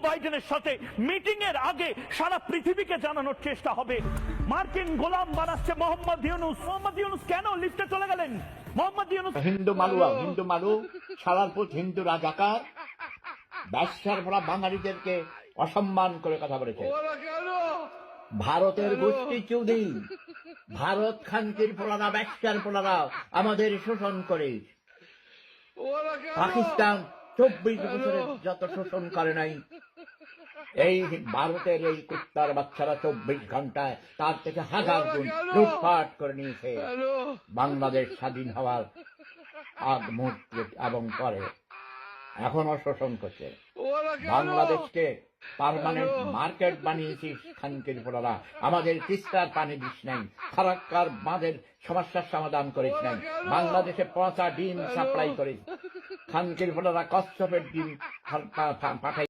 বাইডেনের সাথে মিটিং এর আগে সারা পৃথিবীকে জানানোর চেষ্টা হবে মার্কিন গোলাম বানাচ্ছে মোহাম্মদ ইউনূস। মোহাম্মদ ইউনূস কেন লিফটে চলে গেলেন? মোহাম্মদ ইউনূস হিন্দু মালু সালারপুর হিন্দু রাজাকার ব্যবসার ভরা বাঙালিদেরকে অসম্মান করে কথা বলেছে। ভারতের গোষ্ঠী চুদি, ভারত খানকির পোলারা ব্যবসার পোলারা আমাদের শোষণ করে। পাকিস্তান 24 বছরের যত শোষণ করে নাই, এই ভারতের এই কুত্তার বাচ্চারা 24 ঘন্টায় তার থেকে 1000 গুণ লুটপাট করে নিয়েছে বাংলাদেশ স্বাধীন হওয়ার আগ মুহূর্তে এবং পরে এখনো শোষণ করছে। বাংলাদেশকে পার্মানেন্ট মার্কেট বানিয়েছিস খানকির পোলারা, আমাদের তিস্তার পানি দিস নাই, ফারাক্কার বাঁধের সমস্যার সমাধান করিস নাই, বাংলাদেশে পচা ডিম সাপ্লাই করিস, খানকির পোলারা কচ্ছপের ডিম পাঠাই